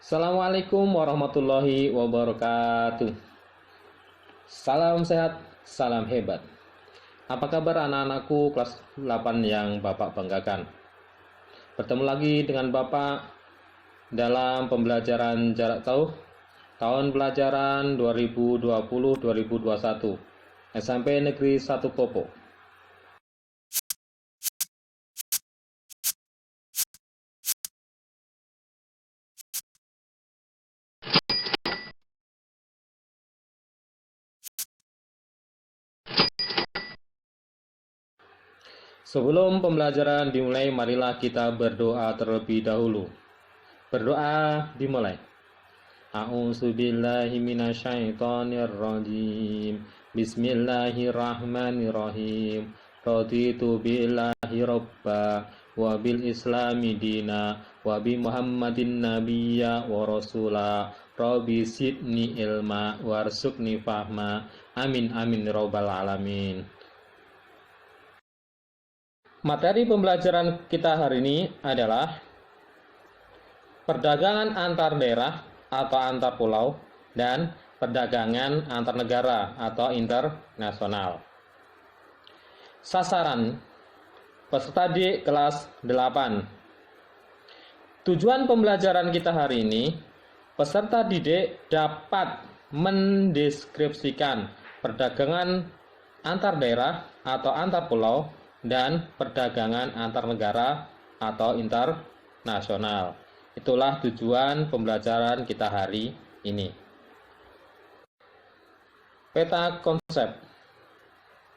Assalamualaikum warahmatullahi wabarakatuh. Salam sehat, salam hebat. Apa kabar anak-anakku kelas 8 yang Bapak banggakan? Bertemu lagi dengan Bapak dalam pembelajaran jarak jauh tahun pelajaran 2020-2021 SMP Negeri 1 Popo. Sebelum pembelajaran dimulai, marilah kita berdoa terlebih dahulu. Berdoa dimulai. A'udzubillahi minasyaitonirrajim. Bismillahirrahmanirrahim. Raditu billahi robba wa bil islami dina wa bi muhammadin nabiyya wa rasula. Rabbi sidni ilma warzuqni fahma. Amin amin robbal alamin. Materi pembelajaran kita hari ini adalah perdagangan antar daerah atau antar pulau dan perdagangan antar negara atau internasional. Sasaran peserta di kelas 8. Tujuan pembelajaran kita hari ini, peserta didik dapat mendeskripsikan perdagangan antar daerah atau antar pulau dan perdagangan antar negara atau internasional. Itulah tujuan pembelajaran kita hari ini. Peta konsep.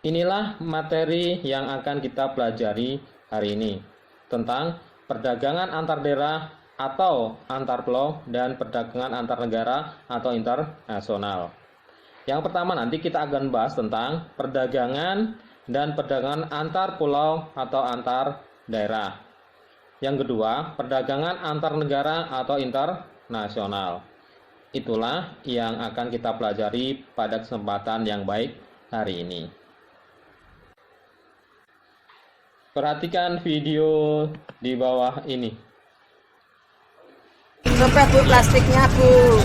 Inilah materi yang akan kita pelajari hari ini tentang perdagangan antar daerah atau antar pulau dan perdagangan antar negara atau internasional. Yang pertama nanti kita akan bahas tentang perdagangan dan perdagangan antar pulau atau antar daerah. Yang kedua, perdagangan antar negara atau internasional. Itulah yang akan kita pelajari pada kesempatan yang baik hari ini. Perhatikan video di bawah ini. Coba Bu plastiknya Bu.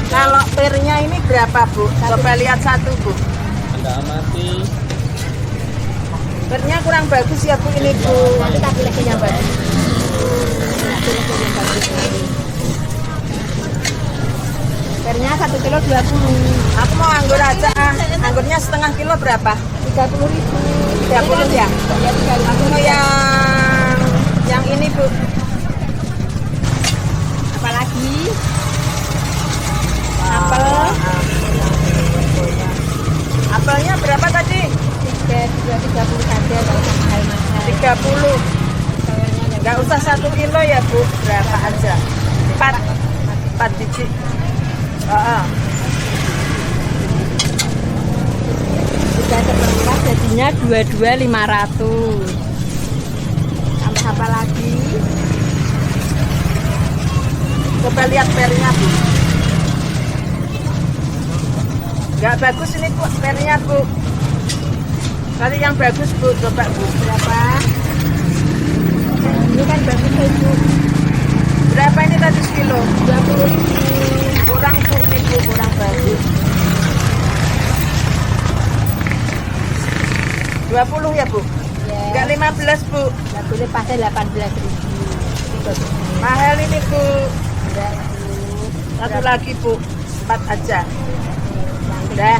Kalau pernya ini berapa Bu? Coba lihat satu Bu. Anda amati. Pernya kurang bagus ya Bu ini Bu. Nanti lagi yang bagus. Pernya 1 kilo 20. Aku mau anggur aja. Anggurnya setengah kilo berapa? 30.000. 30 ya? Aku mau yang ini Bu. Apalagi? Apel. Apelnya berapa tadi? 30 saja kalau mahal-mahal. 30. Enggak usah 1 kilo ya Bu, berapa aja? 4 biji. Sudah seperempat jadinya 22.500. Tambah apa lagi? Coba lihat pernya Bu. Enggak bagus ini Bu, pernya Bu. Kali yang bagus Bu, coba Bu. Berapa? Ini kan bagus Bu. Berapa ini tadi sekilo? 20.000. Kurang Bu ini Bu, kurang bagus. 20 ya Bu? Ya. Enggak 15 Bu. Enggak boleh pakai 18.000. Mahal ini Bu. Enggak Bu. Satu lagi Bu, 4 aja. Udah.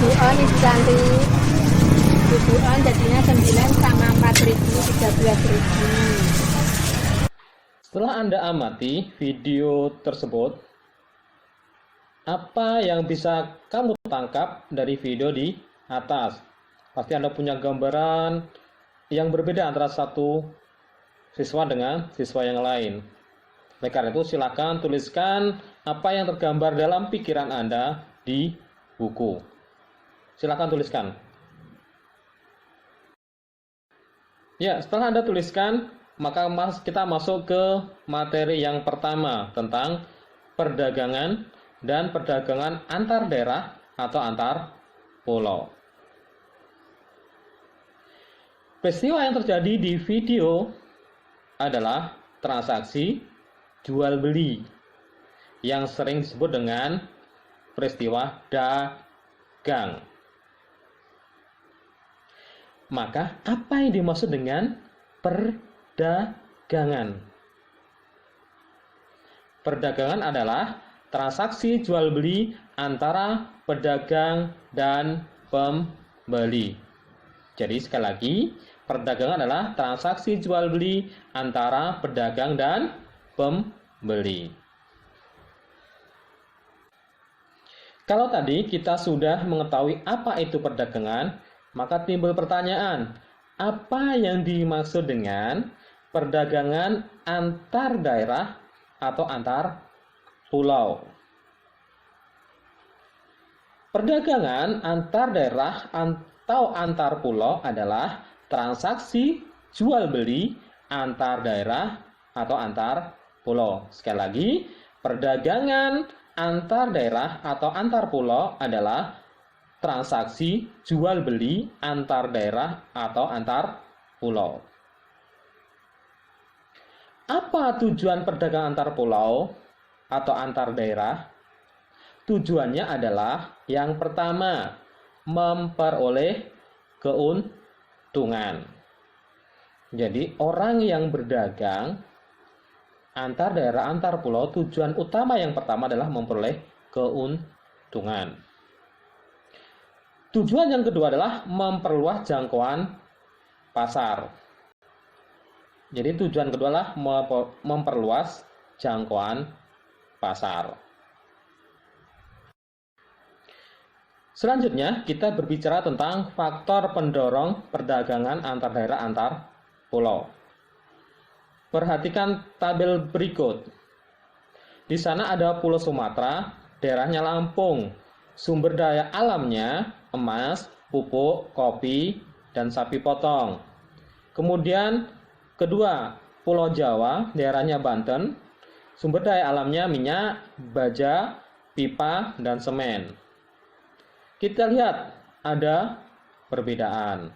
Tujuan ibu cantik. Tujuan jadinya 9 sama 4.000, 13.000. Setelah Anda amati video tersebut, apa yang bisa kamu tangkap dari video di atas? Pasti Anda punya gambaran yang berbeda antara satu siswa dengan siswa yang lain. Oleh karena itu, silakan tuliskan apa yang tergambar dalam pikiran Anda di buku. Silakan tuliskan. Ya, setelah Anda tuliskan, maka kita masuk ke materi yang pertama tentang perdagangan dan perdagangan antar daerah atau antar pulau. Peristiwa yang terjadi di video adalah transaksi jual beli yang sering disebut dengan peristiwa dagang. Maka apa yang dimaksud dengan perdagangan? Perdagangan adalah transaksi jual beli antara pedagang dan pembeli. Jadi sekali lagi, perdagangan adalah transaksi jual beli antara pedagang dan pembeli. Kalau tadi kita sudah mengetahui apa itu perdagangan, maka timbul pertanyaan, apa yang dimaksud dengan perdagangan antar daerah atau antar pulau? Perdagangan antar daerah atau antar pulau adalah transaksi jual beli antar daerah atau antar pulau. Sekali lagi, perdagangan antar daerah atau antar pulau adalah transaksi jual beli antar daerah atau antar pulau. Apa tujuan perdagangan antar pulau atau antar daerah? Tujuannya adalah yang pertama, memperoleh keuntungan. Jadi orang yang berdagang antar daerah antar pulau, tujuan utama yang pertama adalah memperoleh keuntungan. Tujuan yang kedua adalah memperluas jangkauan pasar. Jadi tujuan kedua adalah memperluas jangkauan pasar. Selanjutnya, kita berbicara tentang faktor pendorong perdagangan antar daerah antar pulau. Perhatikan tabel berikut. Di sana ada Pulau Sumatera, daerahnya Lampung, sumber daya alamnya emas, pupuk, kopi, dan sapi potong. Kemudian kedua, Pulau Jawa, daerahnya Banten, sumber daya alamnya minyak, baja, pipa, dan semen. Kita lihat ada perbedaan.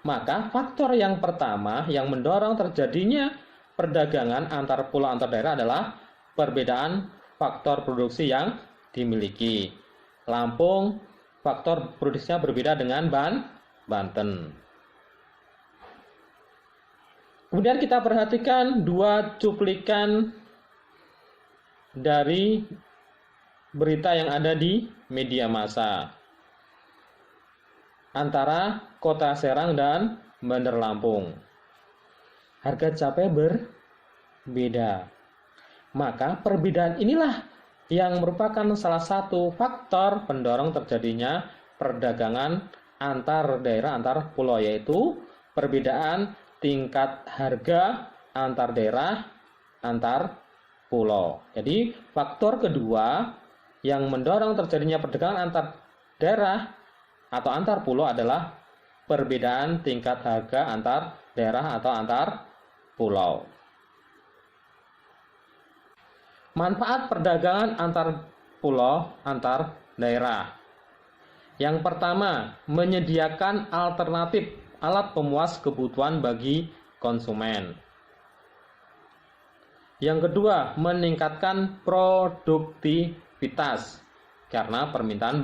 Maka faktor yang pertama yang mendorong terjadinya perdagangan antar pulau antar daerah adalah perbedaan faktor produksi yang dimiliki. Lampung faktor produksinya berbeda dengan Banten. Kemudian kita perhatikan dua cuplikan dari berita yang ada di media massa antara Kota Serang dan Bandar Lampung. Harga cabai berbeda. Maka perbedaan inilah yang merupakan salah satu faktor pendorong terjadinya perdagangan antar daerah antar pulau, yaitu perbedaan tingkat harga antar daerah antar pulau. Jadi faktor kedua yang mendorong terjadinya perdagangan antar daerah atau antar pulau adalah perbedaan tingkat harga antar daerah atau antar pulau. Manfaat perdagangan antar pulau antar daerah. Yang pertama, menyediakan alternatif alat pemuas kebutuhan bagi konsumen. Yang kedua, meningkatkan produktivitas karena permintaan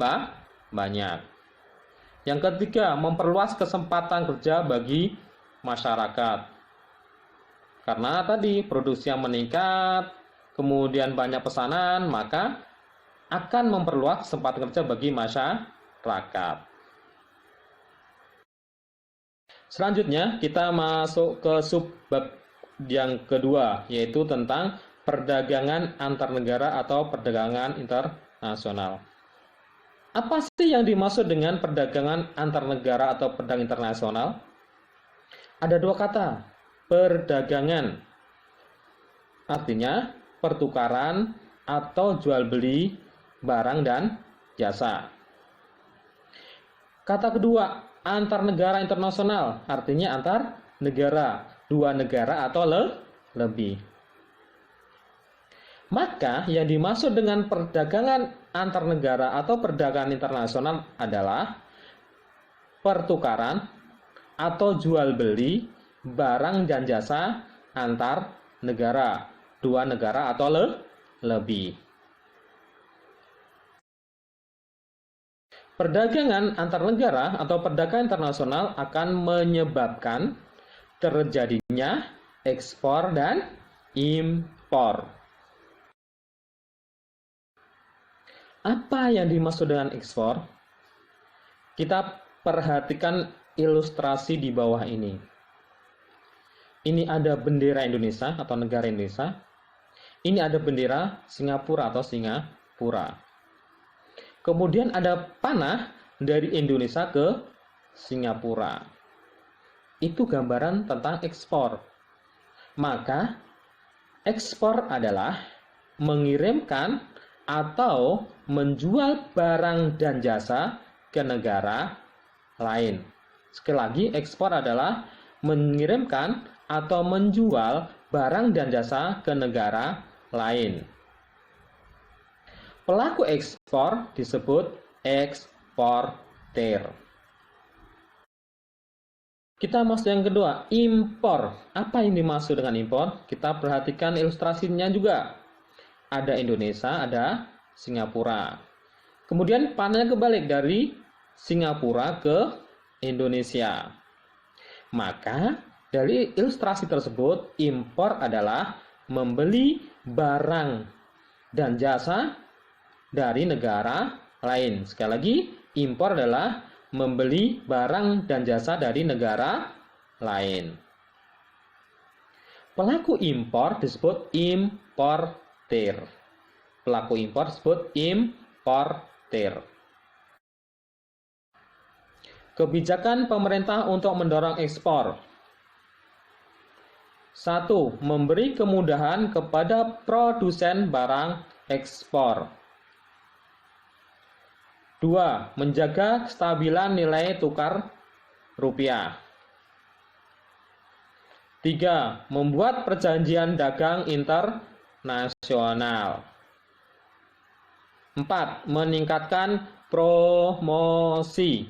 banyak. Yang ketiga, memperluas kesempatan kerja bagi masyarakat. Karena tadi produksi yang meningkat, kemudian banyak pesanan, maka akan memperluas kesempatan kerja bagi masyarakat. Selanjutnya, kita masuk ke subbab yang kedua, yaitu tentang perdagangan antar negara atau perdagangan internasional. Apa sih yang dimaksud dengan perdagangan antar negara atau perdagangan internasional? Ada dua kata, perdagangan. Artinya pertukaran atau jual beli barang dan jasa. Kata kedua, antar negara internasional. Artinya antar negara, dua negara atau lebih. Maka yang dimaksud dengan perdagangan antar negara atau perdagangan internasional adalah pertukaran atau jual beli barang dan jasa antar negara, dua negara atau lebih. Perdagangan antar negara atau perdagangan internasional akan menyebabkan terjadinya ekspor dan impor. Apa yang dimaksud dengan ekspor? Kita perhatikan ilustrasi di bawah ini. Ini ada bendera Indonesia atau negara Indonesia. Ini ada bendera Singapura atau Singapura. Kemudian ada panah dari Indonesia ke Singapura. Itu gambaran tentang ekspor. Maka ekspor adalah mengirimkan atau menjual barang dan jasa ke negara lain. Sekali lagi, ekspor adalah mengirimkan atau menjual barang dan jasa ke negara lain. Pelaku ekspor disebut eksportir. Kita masuk yang kedua, impor. Apa yang dimaksud dengan impor? Kita perhatikan ilustrasinya juga. Ada Indonesia, ada Singapura. Kemudian panahnya kebalik dari Singapura ke Indonesia. Maka dari ilustrasi tersebut, impor adalah membeli barang dan jasa dari negara lain. Sekali lagi, impor adalah membeli barang dan jasa dari negara lain. Pelaku impor disebut importir. Pelaku impor disebut importir. Kebijakan pemerintah untuk mendorong ekspor. 1. Memberi kemudahan kepada produsen barang ekspor. 2. Menjaga kestabilan nilai tukar rupiah. 3. Membuat perjanjian dagang internasional. 4. Meningkatkan promosi.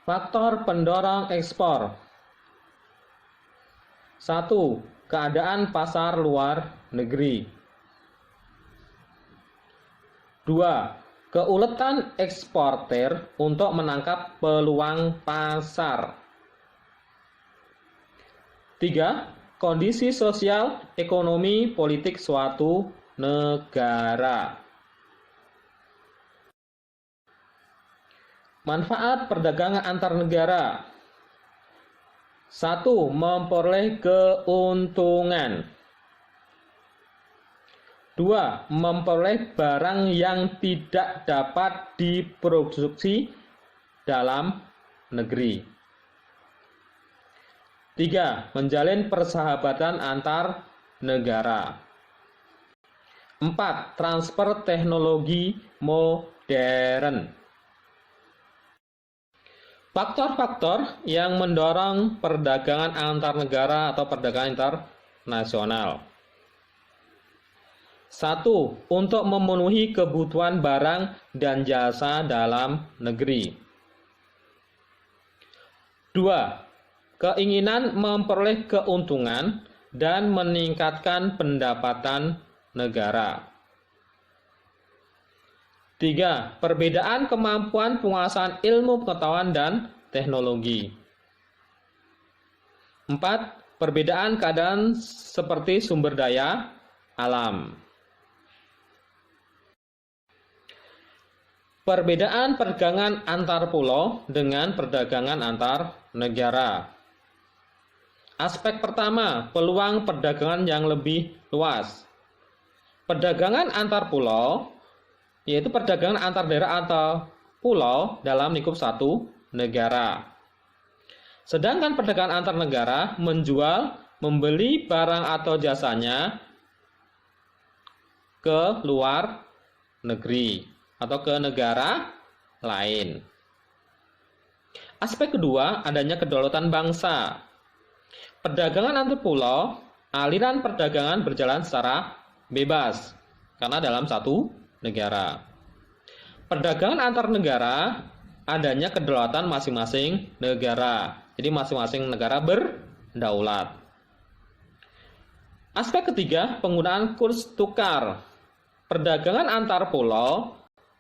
Faktor pendorong ekspor. 1. Keadaan pasar luar negeri. 2. Keuletan eksportir untuk menangkap peluang pasar. 3. Kondisi sosial, ekonomi, politik suatu negara. Manfaat perdagangan antar negara. 1. Memperoleh keuntungan. 2. Memperoleh barang yang tidak dapat diproduksi dalam negeri. 3. Menjalin persahabatan antar negara. 4. Transfer teknologi modern. Faktor-faktor yang mendorong perdagangan antar negara atau perdagangan internasional. 1. Untuk memenuhi kebutuhan barang dan jasa dalam negeri. 2. Keinginan memperoleh keuntungan dan meningkatkan pendapatan negara. 3. Perbedaan kemampuan penguasaan ilmu pengetahuan dan teknologi. 4. Perbedaan keadaan seperti sumber daya alam. Perbedaan perdagangan antar pulau dengan perdagangan antar negara. Aspek pertama, peluang perdagangan yang lebih luas. Perdagangan antar pulau, yaitu perdagangan antar daerah atau pulau dalam lingkup satu negara. Sedangkan perdagangan antar negara menjual, membeli barang atau jasanya ke luar negeri atau ke negara lain. Aspek kedua, adanya kedaulatan bangsa. Perdagangan antar pulau aliran perdagangan berjalan secara bebas karena dalam satu negara. Perdagangan antar negara adanya kedaulatan masing-masing negara. Jadi masing-masing negara berdaulat. Aspek ketiga, penggunaan kurs tukar. Perdagangan antar pulau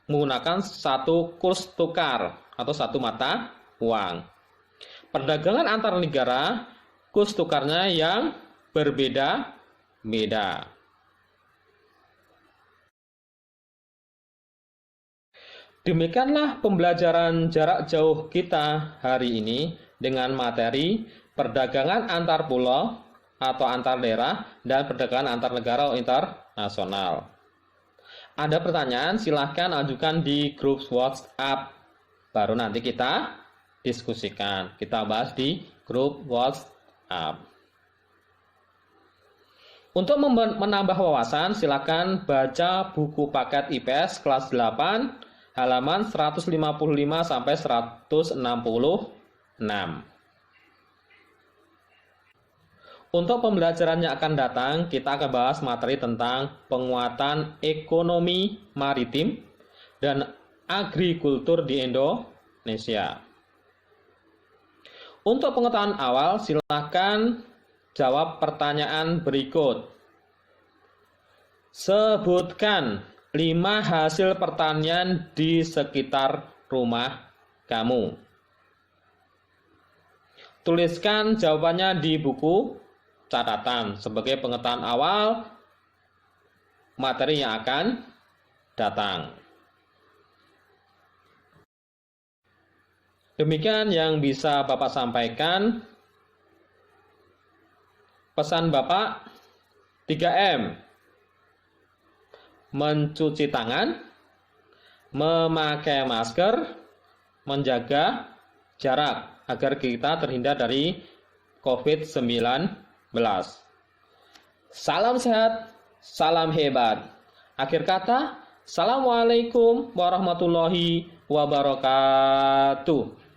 menggunakan satu kurs tukar atau satu mata uang. Perdagangan antar negara, kurs tukarnya yang berbeda-beda. Demikianlah pembelajaran jarak jauh kita hari ini dengan materi perdagangan antar pulau atau antar daerah dan perdagangan antar negara atau internasional. Ada pertanyaan, silahkan ajukan di grup WhatsApp. Baru nanti kita diskusikan. Kita bahas di grup WhatsApp. Untuk menambah wawasan, silahkan baca buku paket IPS kelas 8, halaman 155 sampai 166. Untuk pembelajaran yang akan datang, kita akan bahas materi tentang penguatan ekonomi maritim dan agrikultur di Indonesia. Untuk pengetahuan awal, silakan jawab pertanyaan berikut. Sebutkan 5 hasil pertanian di sekitar rumah kamu. Tuliskan jawabannya di buku catatan sebagai pengetahuan awal materi yang akan datang. Demikian yang bisa Bapak sampaikan. Pesan Bapak 3M. Mencuci tangan, memakai masker, menjaga jarak agar kita terhindar dari COVID-19. Salam sehat, salam hebat. Akhir kata, Assalamualaikum warahmatullahi wabarakatuh.